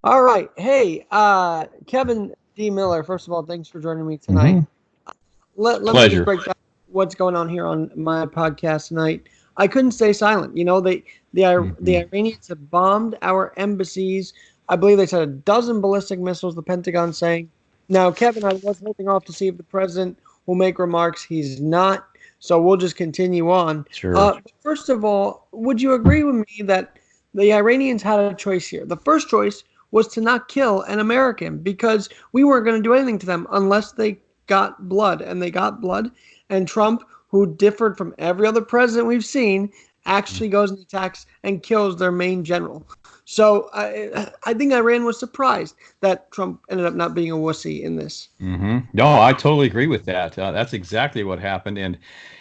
All right. Hey, Kevin D. Miller, first of all, thanks for joining me tonight. Hmm. Let me just Pleasure. break down what's going on here on my podcast tonight. I couldn't stay silent. You know, the Hmm. Iranians have bombed our embassies. I believe they said a dozen ballistic missiles, the Pentagon saying. Now, Kevin, I was holding off to see if the president will make remarks. He's not. So we'll just continue on. Sure. First of all, would you agree with me that the Iranians had a choice here? The first choice was to not kill an American because we weren't going to do anything to them unless they got blood, and they got blood. And Trump, who differed from every other president we've seen, actually goes and attacks and kills their main general. So I think Iran was surprised that Trump ended up not being a wussy in this. No, I totally agree with that. That's exactly what happened, and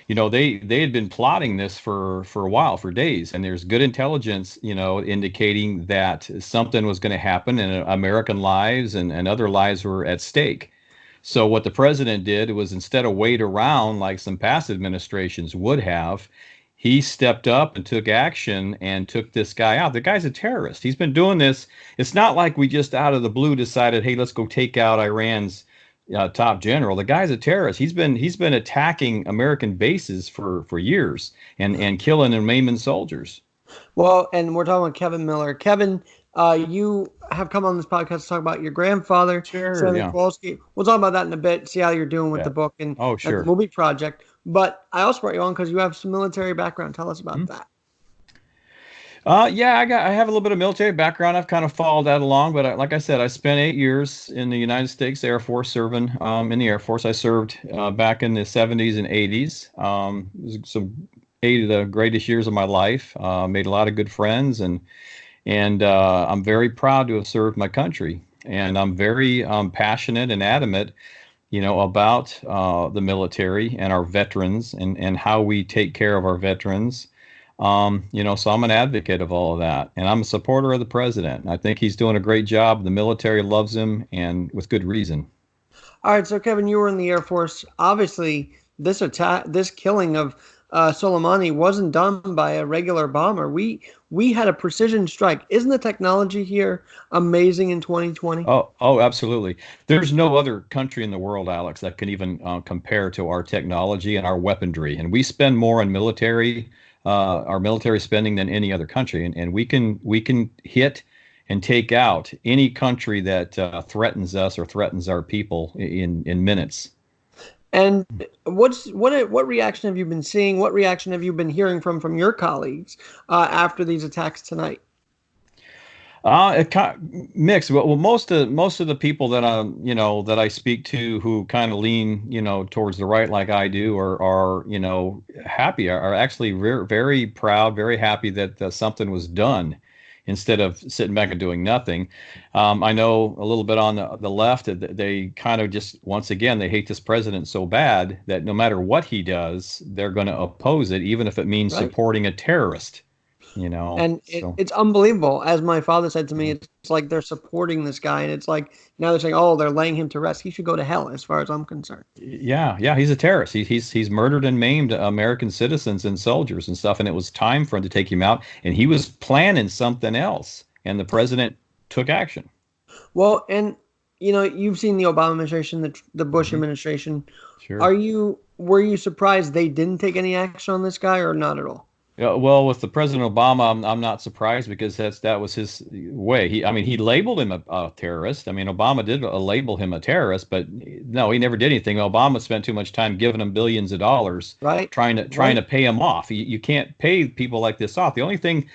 they had been plotting this for a while, for days, and there's good intelligence, indicating that something was going to happen, and American lives and other lives were at stake. So what the president did was, instead of wait around like some past administrations would have, he stepped up and took action and took this guy out. The guy's a terrorist. He's been doing this. It's not like we just out of the blue decided, hey, let's go take out Iran's top general. The guy's a terrorist. He's been attacking American bases for years and killing and maiming soldiers. Well, and we're talking about Kevin Miller. Kevin, you have come on this podcast to talk about your grandfather, Sure. Samuel Yeah. Kowalski. We'll talk about that in a bit, see how you're doing with Yeah. the book Oh, and the sure. movie project. But I also brought you on because you have some military background. Tell us Hmm? about that. Yeah, I have a little bit of military background. I've kind of followed that along, but like I said, I spent 8 years in the United States Air Force serving in the Air Force. I served back in the 70s and 80s. It was some 8 of the greatest years of my life. Made a lot of good friends, and I'm very proud to have served my country. And I'm very passionate and adamant, about the military and our veterans and how we take care of our veterans. So I'm an advocate of all of that, and I'm a supporter of the president. I think he's doing a great job. The military loves him, and with good reason. All right, so Kevin, you were in the Air Force. Obviously, this killing of Soleimani wasn't done by a regular bomber. We had a precision strike. Isn't the technology here amazing in 2020? Oh, absolutely. There's no other country in the world, Alex, that can even compare to our technology and our weaponry. And we spend more on our military spending than any other country. And we can hit and take out any country that threatens us or threatens our people in minutes. And what reaction have you been seeing? What reaction have you been hearing from your colleagues after these attacks tonight? It kind mixed. Well, most of the people that that I speak to who kind of lean, towards the right, like I do, are happy, are actually very proud, very happy that something was done instead of sitting back and doing nothing. I know a little bit on the left that they kind of just, once again, they hate this president so bad that no matter what he does, they're going to oppose it, even if it means Right. supporting a terrorist. And So. it's unbelievable. As my father said to me, it's like they're supporting this guy, and it's like now they're saying, "Oh, they're laying him to rest. He should go to hell," as far as I'm concerned. Yeah, he's a terrorist. He's murdered and maimed American citizens and soldiers and stuff, and it was time for him to take him out. And he was planning something else, and the president took action. Well, and you've seen the Obama administration, the Bush Hmm. administration. Sure. Were you surprised they didn't take any action on this guy, or not at all? Yeah, well, with the President Obama, I'm not surprised because that was his way. I mean, he labeled him a terrorist. I mean, Obama did label him a terrorist, but no, he never did anything. Obama spent too much time giving him billions of dollars, Right, trying to right. pay him off. You can't pay people like this off. The only thing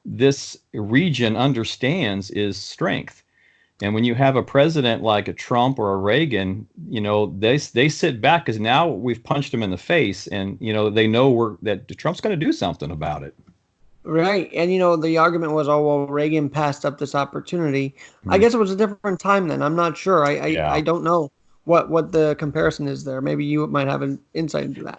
this region understands is strength. And when you have a president like a Trump or a Reagan, they sit back because now we've punched them in the face, and they know that Trump's going to do something about it. Right. And the argument was, oh well, Reagan passed up this opportunity. I Hmm. guess it was a different time then. I'm not sure. I Yeah. don't know what the comparison is there. Maybe you might have an insight into that.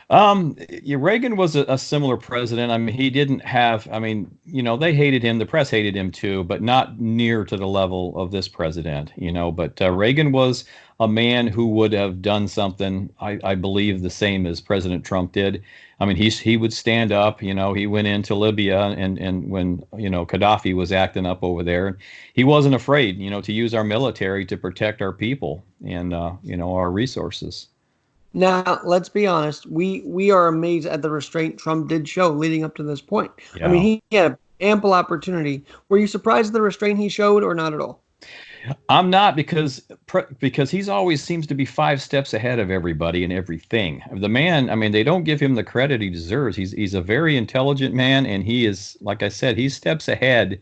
Yeah, Reagan was a similar president. I mean, he didn't have, I mean, they hated him, the press hated him too, but not near to the level of this president. But Reagan was a man who would have done something, I believe, the same as President Trump did. I mean, he would stand up. He went into Libya, and when Gaddafi was acting up over there, he wasn't afraid, to use our military to protect our people and our resources. Now, let's be honest. We are amazed at the restraint Trump did show leading up to this point. I Yeah. mean, he had ample opportunity. Were you surprised at the restraint he showed, or not at all? I'm not because he's always seems to be 5 steps ahead of everybody and everything. The man, I mean, they don't give him the credit he deserves. He's a very intelligent man, and he is, like I said, he's steps ahead.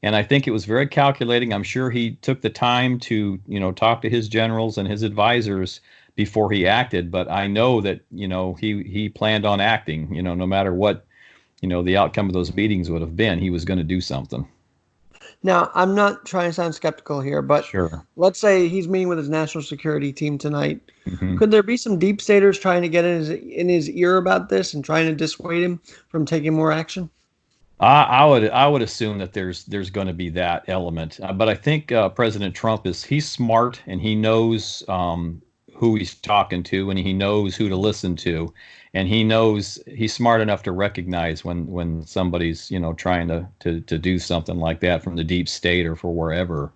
And I think it was very calculating. I'm sure he took the time to, talk to his generals and his advisors before he acted. But I know that, he planned on acting, no matter what, the outcome of those meetings would have been, he was going to do something. Now, I'm not trying to sound skeptical here, but Sure. let's say he's meeting with his national security team tonight. Hmm. Could there be some deep staters trying to get in his ear about this and trying to dissuade him from taking more action? I would assume that there's going to be that element, but I think President Trump he's smart and he knows who he's talking to and he knows who to listen to, and he knows he's smart enough to recognize when somebody's trying to do something like that from the deep state or for wherever.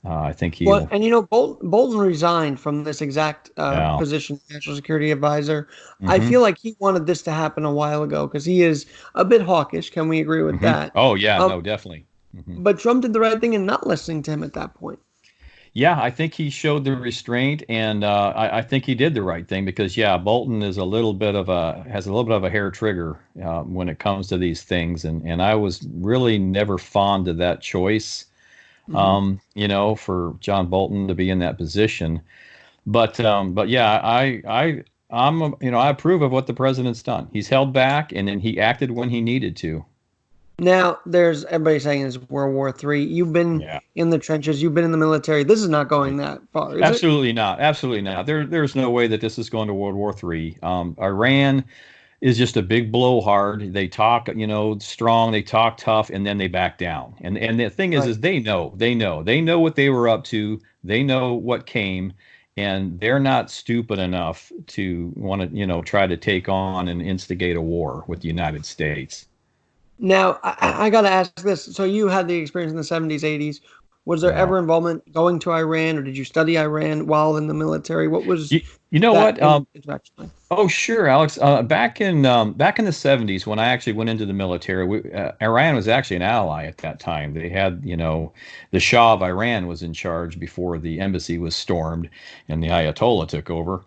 I think Well, he'll. and Bolton resigned from this exact Yeah. position, national security advisor. I Hmm. feel like he wanted this to happen a while ago because he is a bit hawkish. Can we agree with Hmm. that? Oh yeah, Um, no, definitely. Hmm. but Trump did the right thing in not listening to him at that point. Yeah, I think he showed the restraint, and I think he did the right thing because yeah, Bolton is a little bit of a has a little bit of a hair trigger when it comes to these things, and I was really never fond of that choice, Hmm. for John Bolton to be in that position. But yeah, I approve of what the president's done. He's held back, and then he acted when he needed to. Now, there's everybody saying it's World War III. You've been Yeah. in the trenches. You've been in the military. This is not going that far, is it? Absolutely not. Absolutely not. There's no way that this is going to World War III. Iran is just a big blowhard. They talk, strong. They talk tough, and then they back down. And the thing is, Right. is they know what they were up to. They know what came, and they're not stupid enough to want to, try to take on and instigate a war with the United States. Now, I got to ask this. So you had the experience in the 70s, 80s. Was there Yeah. ever involvement going to Iran, or did you study Iran while in the military? What was You know that what? interaction like? Oh, sure, Alex. Back in the 70s, when I actually went into the military, Iran was actually an ally at that time. They had, the Shah of Iran was in charge before the embassy was stormed and the Ayatollah took over.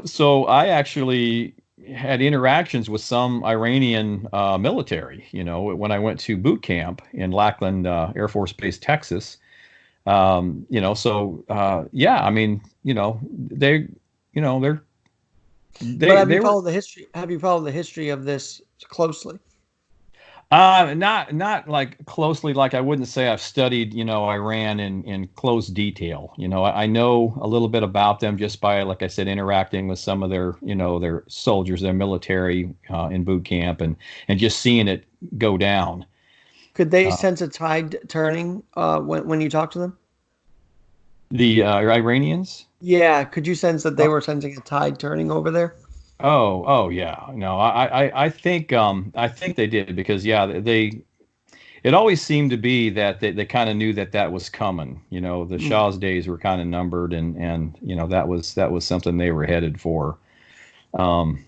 So I actually had interactions with some Iranian military, when I went to boot camp in Lackland Air Force Base, Texas. Yeah, I mean, they're But have you they were followed the history? Have you followed the history of this closely? not like closely, like I wouldn't say I've studied, Iran in close detail. I know a little bit about them just by, like I said, interacting with some of their soldiers, their military in boot camp, and just seeing it go down. Could they Uh, sense a tide turning when you talk to them? the Iranians. Yeah. Could you sense that they were sensing a tide turning over there? Oh, yeah. No, I think they did because yeah, it always seemed to be that they kind of knew that was coming. The Mm. Shah's days were kind of numbered, and that was something they were headed for. Um,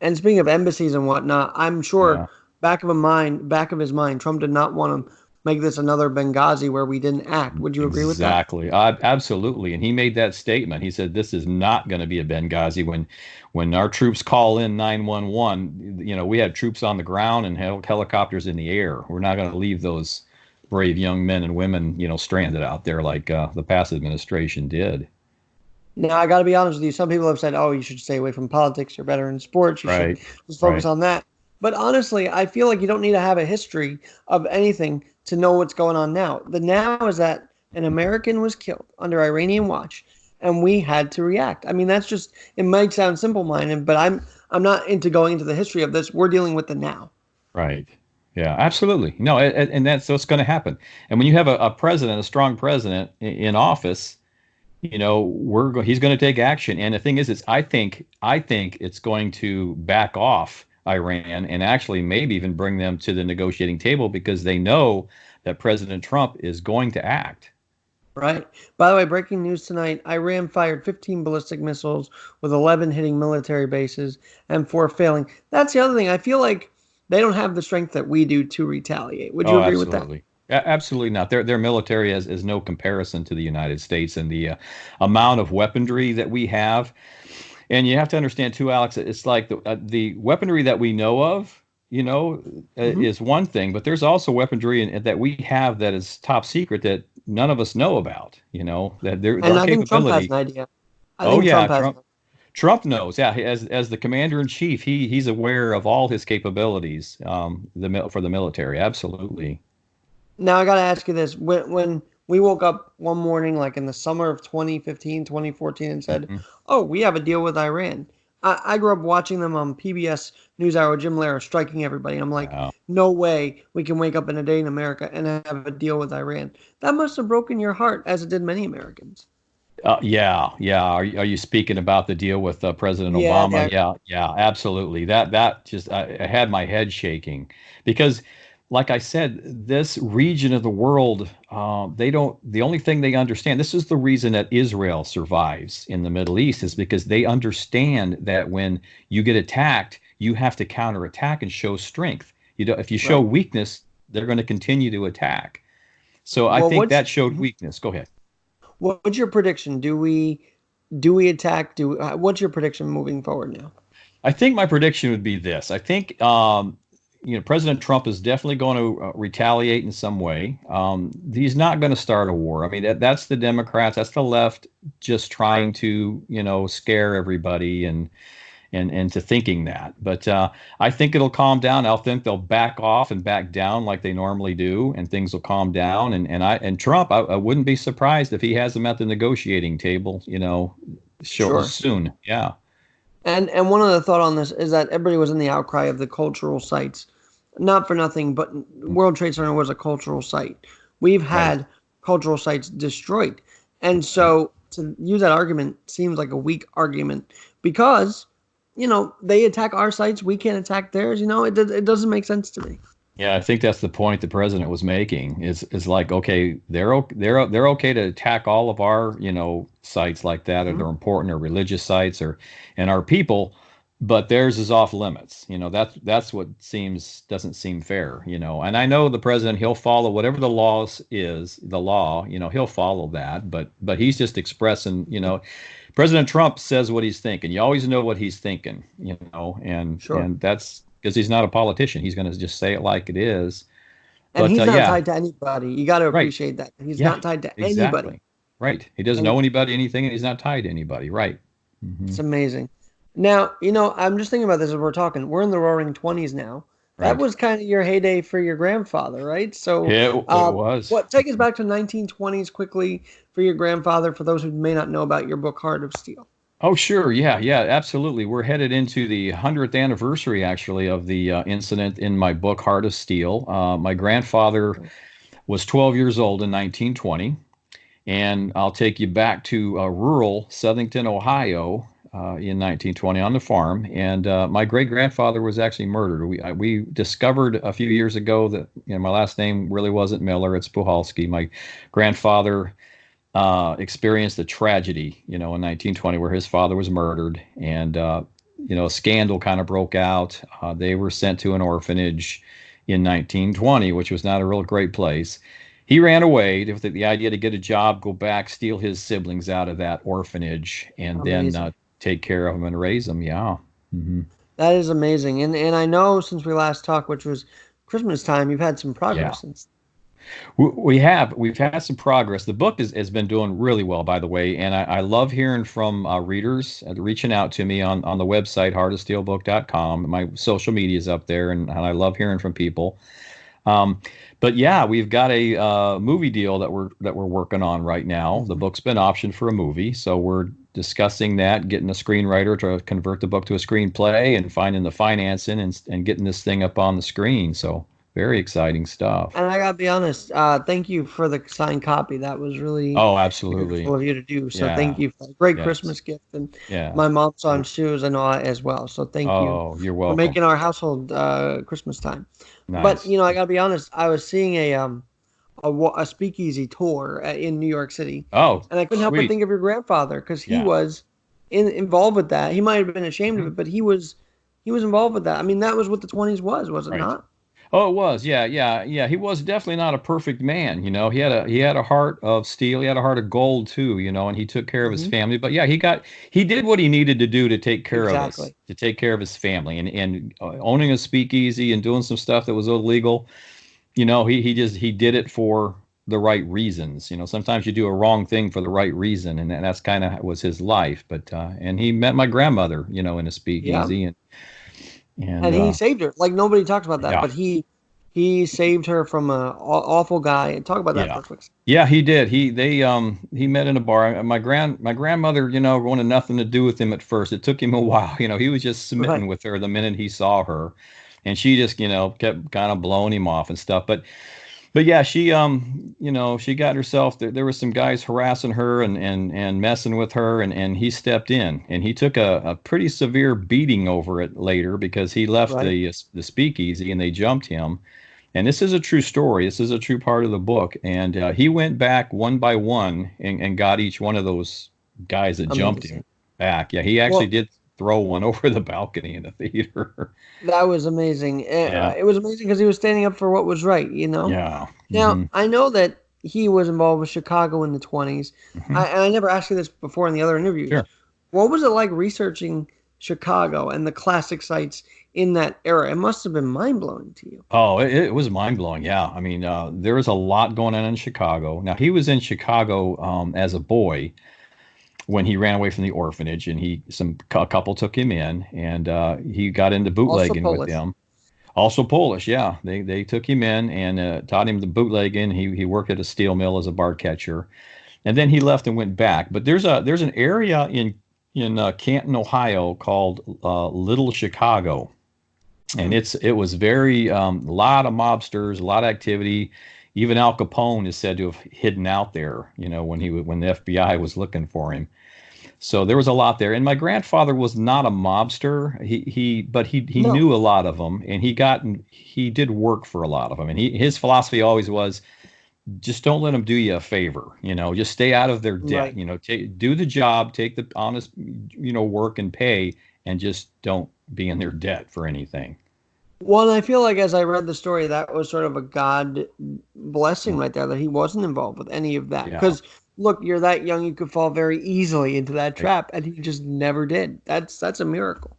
And speaking of embassies and whatnot, I'm sure yeah, back of his mind, Trump did not want to make this another Benghazi where we didn't act. Would you agree with that? exactly. Absolutely. And he made that statement. He said, "This is not going to be a Benghazi when our troops call in 911. We had troops on the ground and helicopters in the air. We're not going to leave those brave young men and women, stranded out there like the past administration did." Now, I got to be honest with you. Some people have said, "Oh, you should stay away from politics. You're better in sports. You should Right. just focus Right. on that." But honestly, I feel like you don't need to have a history of anything to know what's going on now. The now is that an American was killed under Iranian watch, and we had to react. I mean, that's just it might sound simple-minded, but I'm not into going into the history of this. We're dealing with the now. Right. Yeah, absolutely. No, and that's what's going to happen. And when you have a president, a strong president in office, he's going to take action. And the thing is, I think it's going to back off Iran and actually maybe even bring them to the negotiating table because they know that President Trump is going to act. Right. By the way, breaking news tonight, Iran fired 15 ballistic missiles with 11 hitting military bases and 4 failing. That's the other thing. I feel like they don't have the strength that we do to retaliate. Would you Oh, agree with that? absolutely. Absolutely not. Their military is no comparison to the United States and the amount of weaponry that we have. And you have to understand too, Alex, it's like the weaponry that we know of, Hmm. is one thing, but there's also weaponry that we have that is top secret that none of us know about, that And our I think Trump has capability. an idea. I Oh think yeah, Trump has. Trump knows. Yeah, as the commander in chief, he's aware of all his capabilities, for the military. Absolutely. Now I got to ask you this. When we woke up one morning, like in the summer of 2015, 2014, and said, Mhm. oh, we have a deal with Iran. I grew up watching them on PBS NewsHour, Jim Lehrer striking everybody. I'm like, Yeah. no way we can wake up in a day in America and have a deal with Iran. That must have broken your heart, as it did many Americans. Yeah, yeah. Are you speaking about the deal with President Yeah, Obama? Yeah, yeah, absolutely. That just I had my head shaking because, like I said, this region of the world, they don't. The only thing they understand. This is the reason that Israel survives in the Middle East is because they understand that when you get attacked, you have to counterattack and show strength. If you show right. weakness, they're going to continue to attack. So I Well, think that showed weakness. Go ahead. what's your prediction? Do we attack? What's your prediction moving forward now? I think my prediction would be this. I think President Trump is definitely going to retaliate in some way. He's not going to start a war. I mean, that's the Democrats, that's the left, just trying to scare everybody and into thinking that. But I think it'll calm down. I think they'll back off and back down like they normally do, and things will calm down. And Trump, I wouldn't be surprised if he has them at the negotiating table. Sure. Soon. Yeah. And one other thought on this is that everybody was in the outcry of the cultural sites. Not for nothing, but World Trade Center was a cultural site. We've Right. had cultural sites destroyed. And so to use that argument seems like a weak argument because, they attack our sites, we can't attack theirs. It doesn't make sense to me. Yeah, I think that's the point the president was making. Is like, okay, they're okay to attack all of our sites like that, or Mhm. they're important, or religious sites, or and our people, but theirs is off limits. That's what seems doesn't seem fair. And I know the president, he'll follow whatever the law. He'll follow that, but he's just expressing. President Trump says what he's thinking. You always know what he's thinking. And Sure. that's because he's not a politician. He's going to just say it like it is. And But he's not yeah, tied to anybody. You got to right. appreciate that. He's Yeah, not tied to anybody. exactly. Right. He doesn't And know anybody, anything, and he's not tied to anybody. Right. Hmm. it's amazing. Now, I'm just thinking about this as we're talking. We're in the roaring 20s now. That Right. was kind of your heyday for your grandfather, right? So, It was. take us back to 1920s quickly for your grandfather, for those who may not know about your book, Heart of Steel. Oh, sure. Yeah, yeah, absolutely. We're headed into the 100th anniversary, actually, of the incident in my book, Heart of Steel. My grandfather was 12 years old in 1920. And I'll take you back to rural Southington, Ohio, in 1920 on the farm. And my great grandfather was actually murdered. We discovered a few years ago that my last name really wasn't Miller; it's Puhalski. My grandfather experienced a tragedy, in 1920 where his father was murdered, and a scandal kind of broke out. They were sent to an orphanage in 1920, which was not a real great place. He ran away with the idea to get a job, go back, steal his siblings out of that orphanage, and then Amazing. take care of them and raise them. Yeah. Hmm. That is amazing. And I know since we last talked, which was Christmas time, you've had some Yeah. progress since. We've had some progress. The book has been doing really well, by the way, and I love hearing from readers reaching out to me on the website heartofsteelbook.com. My social media is up there, and I love hearing from people. Um, but yeah, we've got a movie deal that we're working on right now. The Mhm. book's been optioned for a movie, so we're discussing that, getting a screenwriter to convert the book to a screenplay, and finding the financing and getting this thing up on the screen. So very exciting stuff. And I gotta be honest, thank you for the signed copy. That was really Oh, beautiful absolutely. of you to do. So thank Yeah. you for a great Yes. Christmas gift. And Yeah. my mom saw shoes and all that as well. So thank you Oh, you're for welcome. making our household Christmas time. But Nice. I gotta be honest, I was seeing a speakeasy tour in New York City, Oh, and I couldn't help but sweet. think of your grandfather because he Yeah. was involved with that. He might have been ashamed of Mhm. it, but he was involved with that. I mean, that was what the 20s was it Right. not? Oh, it was. Yeah, yeah, yeah. He was definitely not a perfect man, you know. He had a heart of steel. He had a heart of gold too, you know, and he took care of his Hmm. family. But yeah, he did what he needed to do to take care of us, Exactly. to take care of his family, and owning a speakeasy and doing some stuff that was illegal. You know, he did it for the right reasons. You know, sometimes you do a wrong thing for the right reason, and that's kind of was his life. But and he met my grandmother, you know, in a Yeah. speakeasy, and And he saved her. Like nobody talks about that, yeah. but he saved her from a awful guy. And talk about that Yeah. for a quick second. Yeah, he did. He met in a bar. My grandmother, you know, wanted nothing to do with him at first. It took him a while. You know, he was just smitten Right. with her the minute he saw her. And she just, you know, kept kind of blowing him off and stuff. But yeah, she you know, she got herself there were some guys harassing her and messing with her and he stepped in and he took a pretty severe beating over it later because he left Right. the speakeasy and they jumped him. And this is a true story. This is a true part of the book. And he went back one by one and got each one of those guys that jumped him Amazing. back. Yeah, he actually Well, did throw one over the balcony in the theater. that was amazing. Yeah. It was amazing because he was standing up for what was right. Yeah. Now, Hmm. I know that he was involved with Chicago in the 20s. Hmm. And I never asked you this before in the other interviews. Sure. What was it like researching Chicago and the classic sites in that era? It must have been mind-blowing to you. Oh, it was mind blowing. Yeah. I mean, there was a lot going on in Chicago. Now, he was in Chicago as a boy when he ran away from the orphanage, and a couple took him in, and he got into Also bootlegging with Polish. them. Also Polish, yeah. They took him in and taught him the bootlegging. He worked at a steel mill as a bar catcher, and then he left and went back. But there's an area in Canton, Ohio called Little Chicago, and Hmm. it was very a lot of mobsters, a lot of activity. Even Al Capone is said to have hidden out there, you know, when the FBI was looking for him. So there was a lot there. And my grandfather was not a mobster. He No. knew a lot of them, and he did work for a lot of them. And his philosophy always was just don't let them do you a favor. You know, just stay out of their debt. Right. You know, do the job, take the honest, you know, work and pay, and just don't be in their debt for anything. Well, and I feel like as I read the story, that was sort of a God blessing right there that he wasn't involved with any of that. Yeah. Because look, you're that young, you could fall very easily into that Right. trap, and he just never did. That's a miracle.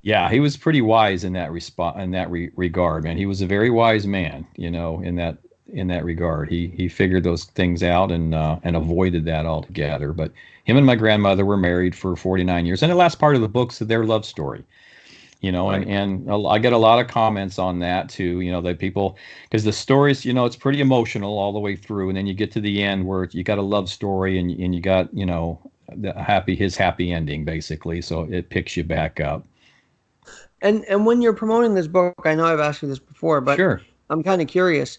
Yeah, he was pretty wise in that regard, man. He was a very wise man, you know, in that regard. He figured those things out and avoided that altogether. But him and my grandmother were married for 49 years, and the last part of the book's their love story, you know, Right. I get a lot of comments on that too, you know, that people because the stories, you know, it's pretty emotional all the way through, and then you get to the end where you got a love story and you got, you know, his happy ending basically, so it picks you back up. And when you're promoting this book, I know I've asked you this before, but Sure. I'm kind of curious.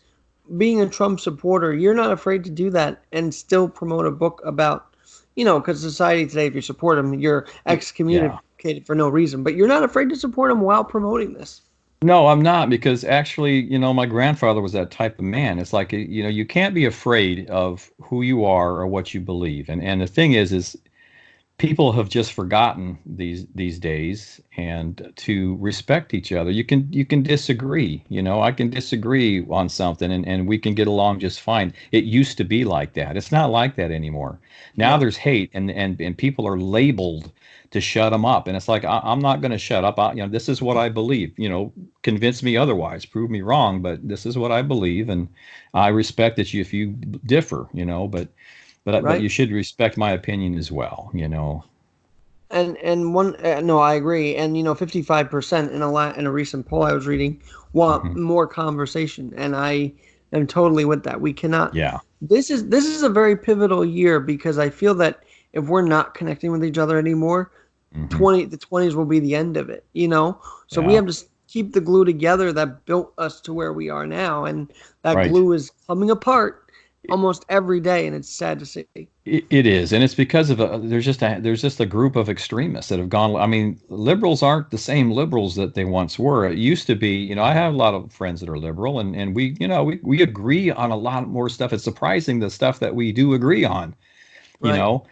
Being a Trump supporter, you're not afraid to do that and still promote a book about, because society today, if you support him, you're Yeah. excommunicated for no reason. But you're not afraid to support him while promoting this. No, I'm not because actually, you know, my grandfather was that type of man. It's like, you know, you can't be afraid of who you are or what you believe. And the thing is people have just forgotten these days and to respect each other. You can disagree, you know, I can disagree on something and we can get along just fine. It used to be like that. It's not like that anymore. Now No. there's hate and people are labeled to shut them up. And it's like, I'm not going to shut up. You know, this is what I believe, you know, convince me otherwise, prove me wrong, but this is what I believe. And I respect that if you differ, you know, but Right. you should respect my opinion as well, you know. And one no, I agree. And 55% in a recent poll I was reading want Hmm. more conversation, and I am totally with that. We cannot. Yeah. This is a very pivotal year because I feel that if we're not connecting with each other anymore, Hmm. 20 the 20s will be the end of it. So we Yeah. have to keep the glue together that built us to where we are now, and that Right. glue is coming apart almost every day, and it's sad to see. It is, and it's because of there's just a group of extremists that have gone. I mean, liberals aren't the same liberals that they once were. It used to be, I have a lot of friends that are liberal, and we agree on a lot more stuff. It's surprising the stuff that we do agree on. you Right. know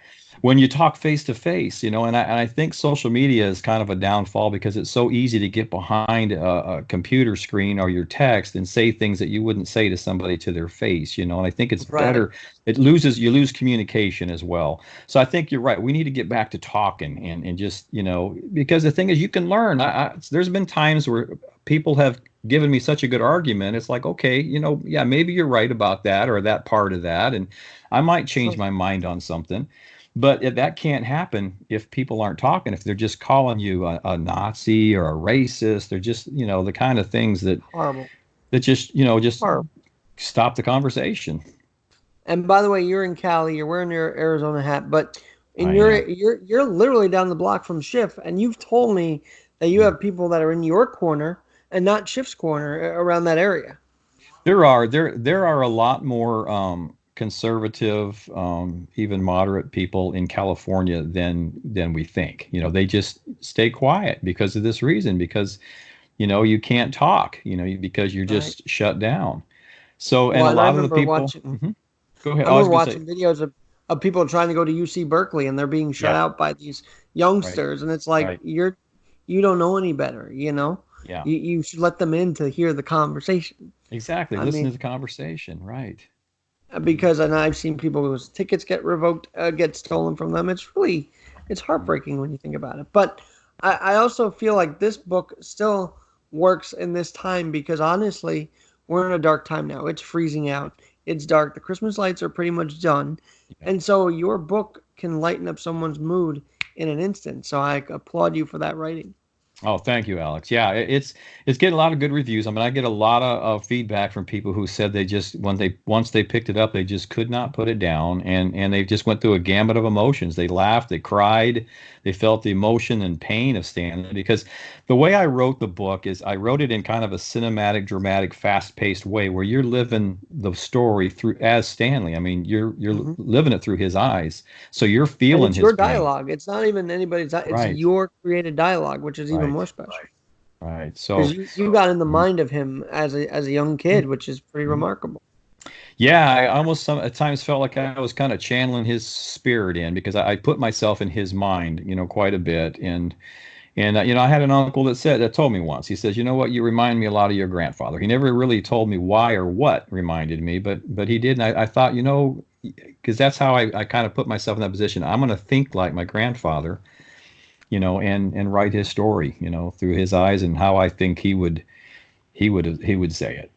when you talk face to face, and I think social media is kind of a downfall because it's so easy to get behind a computer screen or your text and say things that you wouldn't say to somebody to their face, and I think it's Right. better. You lose communication as well. So I think you're right. We need to get back to talking and just, because the thing is, you can learn. There's been times where people have given me such a good argument. It's like, okay, yeah, maybe you're right about that or that part of that, and I might change my mind on something. But that can't happen if people aren't talking. If they're just calling you a Nazi or a racist, they're just, the kind of things Horrible. that just Horrible. stop the conversation. And by the way, you're in Cali. You're wearing your Arizona hat, but in I your am. you're literally down the block from Schiff, and you've told me that you have people that are in your corner and not Schiff's corner around that area. There are a lot more conservative, even moderate people in California than we think. They just stay quiet because of this reason, because you can't talk, because you're Right. just shut down. So, and Well, a and I lot of the remember people. watching. Mhm. Go ahead. I I was remember gonna say, watching videos of people trying to go to UC Berkeley, and they're being shut yeah, out by these right, youngsters, and it's like right, you don't know any better, you know. yeah, You should let them in to hear the conversation. exactly. I Listen mean, to the conversation, right? because and I've seen people whose tickets get revoked, get stolen from them. It's Mhm. heartbreaking when you think about it. But I also feel like this book still works in this time because honestly, we're in a dark time now. It's freezing out. It's dark. The Christmas lights are pretty much done, Yeah. and so your book can lighten up someone's mood in an instant. So I applaud you for that writing. Oh, thank you, Alex. Yeah, it's getting a lot of good reviews. I mean, I get a lot of feedback from people who said they just once they picked it up, they just could not put it down, and they just went through a gamut of emotions. They laughed, they cried, they felt the emotion and pain of Stanley. Because the way I wrote the book is I wrote it in kind of a cinematic, dramatic, fast-paced way where you're living the story through as Stanley. I mean, you're Hmm. living it through his eyes, so you're And feeling it's his your pain. dialogue. It's not even anybody's. It's Right, your created dialogue, which is even right, more special. right. Because So. you got in the Mhm. mind of him as a young kid, which is pretty Mhm. remarkable. Yeah, I almost some at times felt like I was kind of channeling his spirit in because I put myself in his mind, quite a bit. And I had an uncle that told me once. He says, "You know what? You remind me a lot of your grandfather." He never really told me why or what reminded me, but he did. And I thought, because that's how I kind of put myself in that position. I'm going to think like my grandfather, and write his story, through his eyes and how I think he would say it.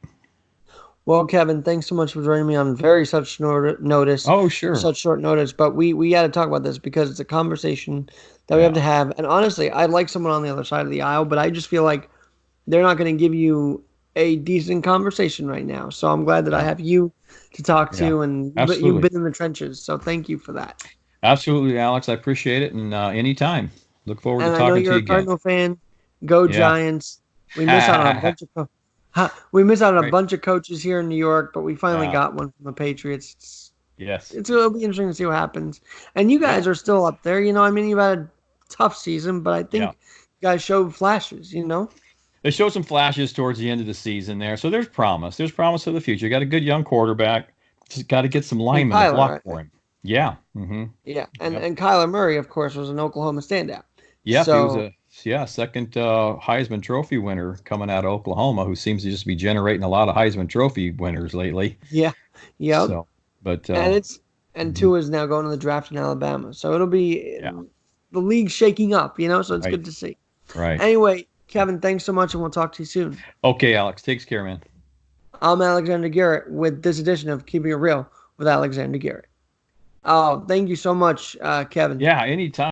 Well, Kevin, thanks so much for joining me on very such notice, Oh, sure. such short notice. But we got to talk about this because it's a conversation that we have Yeah. to have. And honestly, I'd like someone on the other side of the aisle, but I just feel like they're not going to give you a decent conversation right now. So I'm glad that I Yeah. have you to talk Yeah. to, and you've Absolutely. been in the trenches. So thank you for that. Absolutely, Alex. I appreciate it. And anytime. Look forward to And I know talking to you're you a again. Cardinal fan. Go Yeah. Giants. We miss out on a bunch of we miss out on a Right. bunch of coaches here in New York, but we finally Yeah. got one from the Patriots. Yes. It'll be interesting to see what happens. And you Yeah. guys are still up there. I mean, you've had a tough season, but I Yeah. think you guys showed flashes. They showed some flashes towards the end of the season there. So there's promise. There's promise for the future. Got a good young quarterback. Just got to get some And linemen to block Kyler, for him. Yeah. Mm-hmm. yeah, and Yep. and Kyler Murray, of course, was an Oklahoma standout. Yep. He was So a second Heisman Trophy winner coming out of Oklahoma, who seems to just be generating a lot of Heisman Trophy winners lately. yeah, yep. So, but And and mhm. Tua is now going to the draft in Alabama. So it'll be Yeah. the league shaking up. So it's Right. good to see. Right. Anyway, Kevin, thanks so much, and we'll talk to you soon. Okay, Alex. Takes care, man. I'm Alexander Garrett with this edition of Keeping It Real with Alexander Garrett. Oh, thank you so much, Kevin. Yeah. Anytime.